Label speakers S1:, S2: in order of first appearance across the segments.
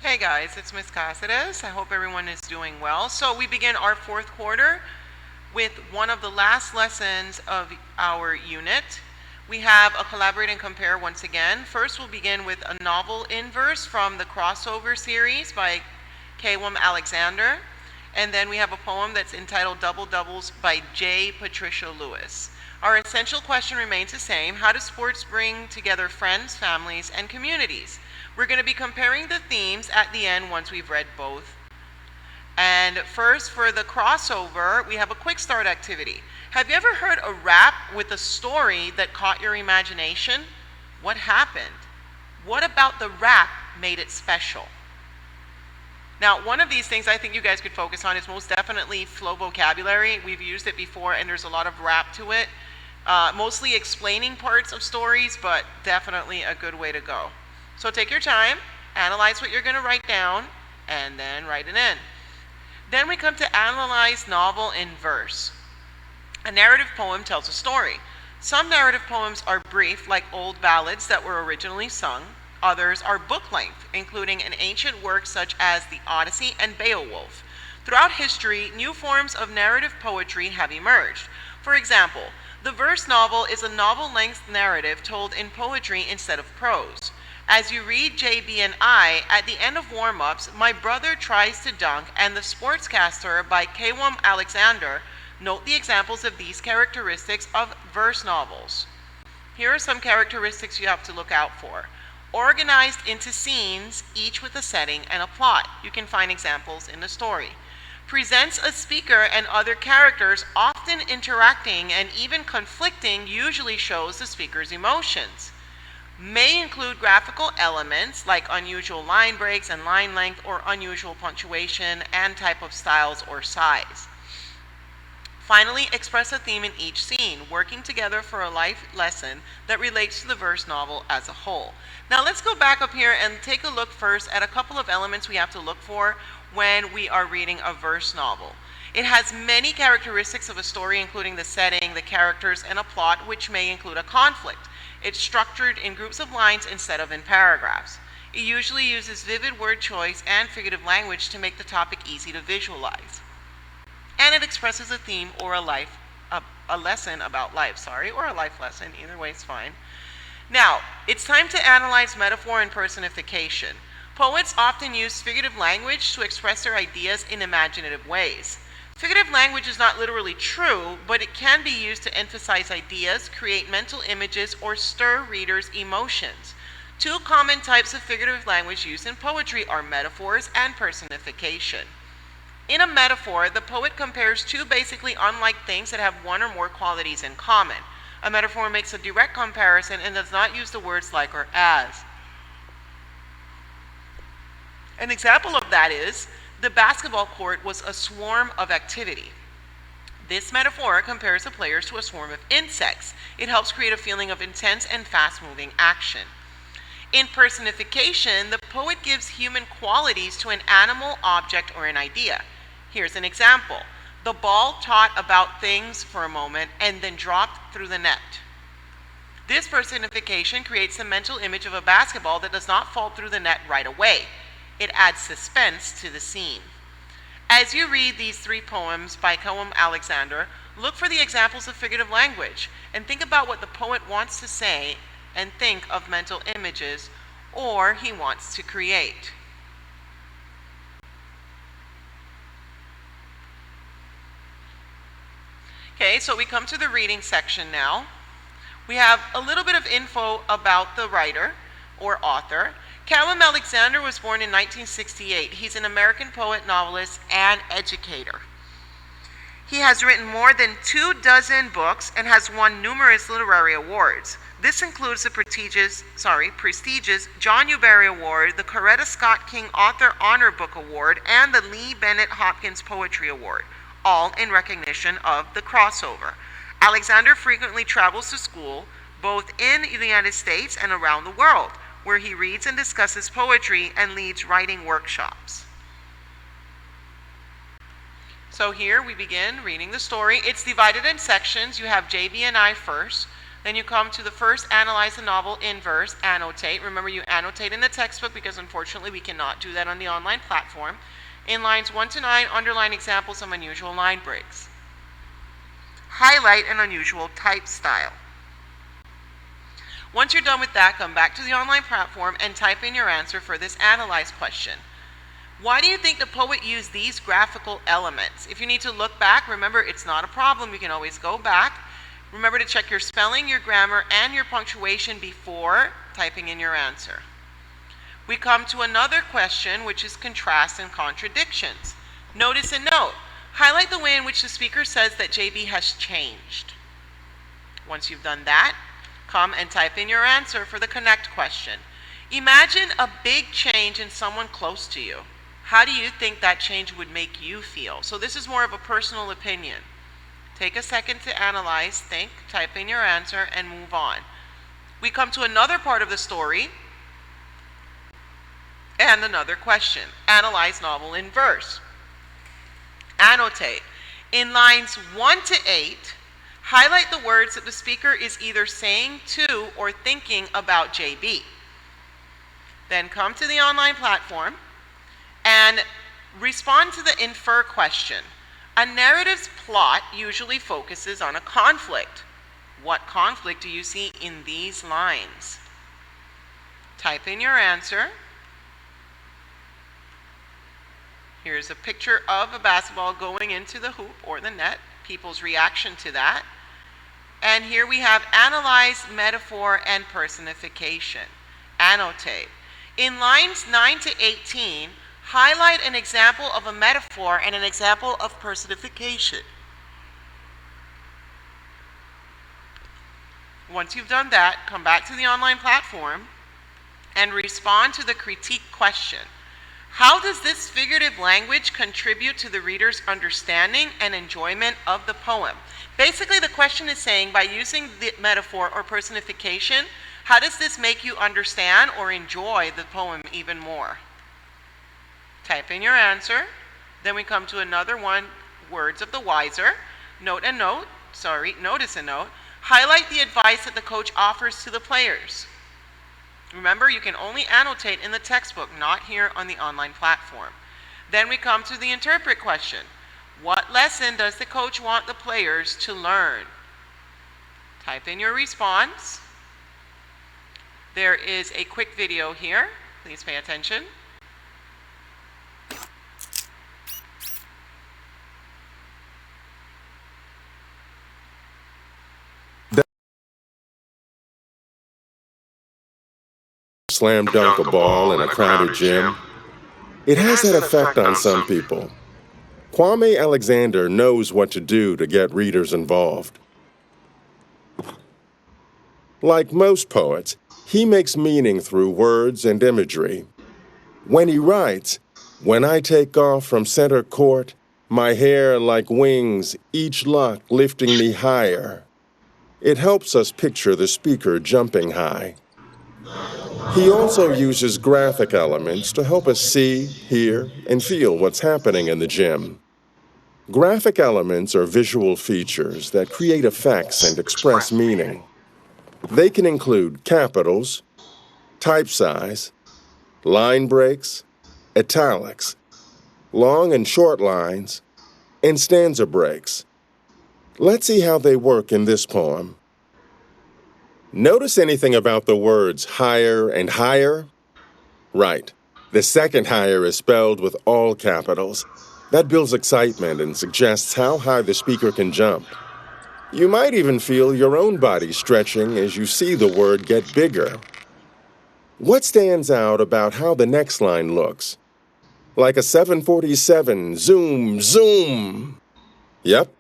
S1: Hey guys, it's Miss Cáceres. I hope everyone is doing well. So we begin our fourth quarter with one of the last lessons of our unit. We have a collaborate and compare once again. First we'll begin with a novel in verse from the crossover series by K. Alexander. And then we have a poem that's entitled Double Doubles by J. Patricia Lewis. Our essential question remains the same. How do sports bring together friends, families, and communities? We're going to be comparing the themes at the end once we've read both. And first, for the crossover, we have a quick start activity. Have you ever heard a rap with a story that caught your imagination? What happened? What about the rap made it special? Now, one of these things I think you guys could focus on is most definitely flow vocabulary. We've used it before, and there's a lot of rap to it. Mostly explaining parts of stories, but definitely a good way to go. So take your time, analyze what you're going to write down, and then write it in. Then we come to analyze novel in verse. A narrative poem tells a story. Some narrative poems are brief, like old ballads that were originally sung. Others are book length, including an ancient work such as the Odyssey and Beowulf. Throughout history, new forms of narrative poetry have emerged. For example, the verse novel is a novel-length narrative told in poetry instead of prose. As you read JB and I, at the end of warm-ups, My Brother Tries to Dunk and The Sportscaster by K. Alexander note the examples of these characteristics of verse novels. Here are some characteristics you have to look out for. Organized into scenes, each with a setting and a plot. You can find examples in the story. Presents a speaker and other characters often interacting and even conflicting, usually shows the speaker's emotions. May include graphical elements like unusual line breaks and line length, or unusual punctuation and type of styles or size. Finally, express a theme in each scene, working together for a life lesson that relates to the verse novel as a whole. Now let's go back up here and take a look first at a couple of elements we have to look for when we are reading a verse novel. It has many characteristics of a story, including the setting, the characters, and a plot, which may include a conflict. It's structured in groups of lines instead of in paragraphs. It usually uses vivid word choice and figurative language to make the topic easy to visualize. And it expresses a theme or a lesson about life, or a life lesson, either way is fine. Now, it's time to analyze metaphor and personification. Poets often use figurative language to express their ideas in imaginative ways. Figurative language is not literally true, but it can be used to emphasize ideas, create mental images, or stir readers' emotions. Two common types of figurative language used in poetry are metaphors and personification. In a metaphor, the poet compares two basically unlike things that have one or more qualities in common. A metaphor makes a direct comparison and does not use the words like or as. An example of that is, the basketball court was a swarm of activity. This metaphor compares the players to a swarm of insects. It helps create a feeling of intense and fast-moving action. In personification, the poet gives human qualities to an animal, object, or an idea. Here's an example. The ball taught about things for a moment and then dropped through the net. This personification creates a mental image of a basketball that does not fall through the net right away. It adds suspense to the scene. As you read these three poems by K. Alexander, look for the examples of figurative language and think about what the poet wants to say and think of mental images or he wants to create. Okay, so we come to the reading section now. We have a little bit of info about the writer or author. K. Alexander was born in 1968. He's an American poet, novelist, and educator. He has written more than 24 books and has won numerous literary awards. This includes the prestigious John Newbery Award, the Coretta Scott King Author Honor Book Award, and the Lee Bennett Hopkins Poetry Award, all in recognition of the crossover. Alexander frequently travels to school, both in the United States and around the world, where he reads and discusses poetry and leads writing workshops. So here we begin reading the story. It's divided in sections. You have JB and I first. Then you come to the first, analyze the novel in verse, annotate. Remember, you annotate in the textbook because unfortunately we cannot do that on the online platform. In lines 1 to 9, underline examples of unusual line breaks. Highlight an unusual type style. Once you're done with that, come back to the online platform and type in your answer for this analyze question. Why do you think the poet used these graphical elements? If you need to look back, remember it's not a problem. You can always go back. Remember to check your spelling, your grammar, and your punctuation before typing in your answer. We come to another question, which is contrasts and contradictions. Notice and note. Highlight the way in which the speaker says that JB has changed. Once you've done that, come and type in your answer for the connect question. Imagine a big change in someone close to you. How do you think that change would make you feel? So this is more of a personal opinion. Take a second to analyze, think, type in your answer, and move on. We come to another part of the story and another question. Analyze novel in verse. Annotate. In lines 1 to 8, highlight the words that the speaker is either saying to or thinking about JB. Then come to the online platform and respond to the infer question. A narrative's plot usually focuses on a conflict. What conflict do you see in these lines? Type in your answer. Here's a picture of a basketball going into the hoop or the net, people's reaction to that. And here we have analyze, metaphor, and personification. Annotate. In lines 9 to 18, highlight an example of a metaphor and an example of personification. Once you've done that, come back to the online platform and respond to the critique question. How does this figurative language contribute to the reader's understanding and enjoyment of the poem? Basically, the question is saying, by using the metaphor or personification, how does this make you understand or enjoy the poem even more? Type in your answer. Then we come to another one, words of the wiser. Notice and note. Highlight the advice that the coach offers to the players. Remember, you can only annotate in the textbook, not here on the online platform. Then we come to the interpret question. What lesson does the coach want the players to learn? Type in your response. There is a quick video here. Please pay attention.
S2: Slam dunk a ball in a crowded gym. It has that effect on some people. Kwame Alexander knows what to do to get readers involved. Like most poets, he makes meaning through words and imagery. When he writes, "When I take off from center court, my hair like wings, each lock lifting me higher," it helps us picture the speaker jumping high. He also uses graphic elements to help us see, hear, and feel what's happening in the gym. Graphic elements are visual features that create effects and express meaning. They can include capitals, type size, line breaks, italics, long and short lines, and stanza breaks. Let's see how they work in this poem. Notice anything about the words higher and higher? Right. The second higher is spelled with all capitals. That builds excitement and suggests how high the speaker can jump. You might even feel your own body stretching as you see the word get bigger. What stands out about how the next line looks? Like a 747, zoom, zoom. Yep.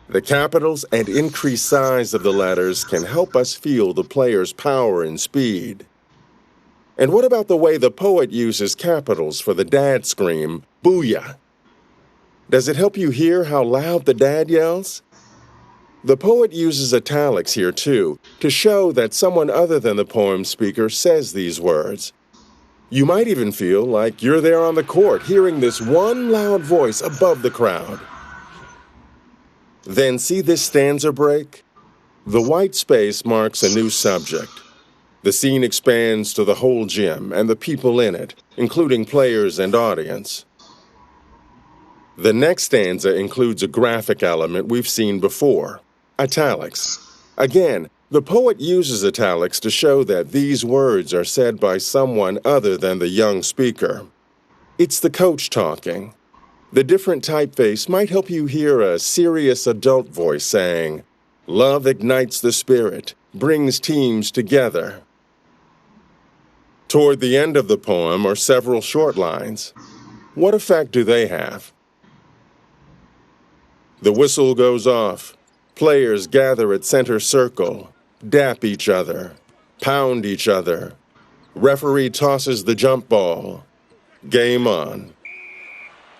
S2: The capitals and increased size of the letters can help us feel the player's power and speed. And what about the way the poet uses capitals for the dad scream, booyah? Does it help you hear how loud the dad yells? The poet uses italics here too, to show that someone other than the poem speaker says these words. You might even feel like you're there on the court hearing this one loud voice above the crowd. Then see this stanza break? The white space marks a new subject. The scene expands to the whole gym and the people in it, including players and audience. The next stanza includes a graphic element we've seen before, italics. Again, the poet uses italics to show that these words are said by someone other than the young speaker. It's the coach talking. The different typeface might help you hear a serious adult voice saying, "Love ignites the spirit, brings teams together." Toward the end of the poem are several short lines. What effect do they have? The whistle goes off. Players gather at center circle, dap each other, pound each other. Referee tosses the jump ball. Game on.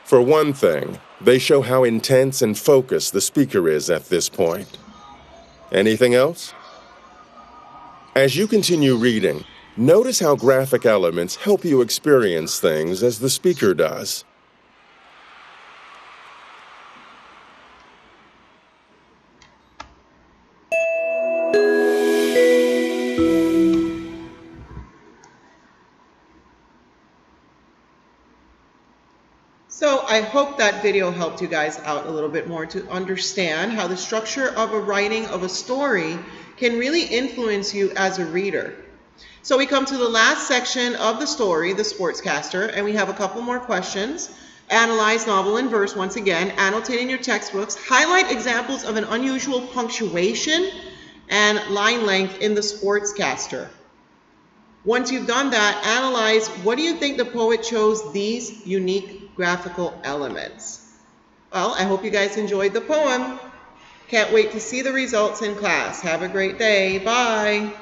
S2: For one thing, they show how intense and focused the speaker is at this point. Anything else? As you continue reading, notice how graphic elements help you experience things as the speaker does.
S1: So I hope that video helped you guys out a little bit more to understand how the structure of a writing of a story can really influence you as a reader. So we come to the last section of the story, the sportscaster, and we have a couple more questions. Analyze novel and verse once again, annotate in your textbooks, highlight examples of an unusual punctuation and line length in the sportscaster. Once you've done that, analyze what do you think the poet chose these unique graphical elements. Well, I hope you guys enjoyed the poem. Can't wait to see the results in class. Have a great day. Bye.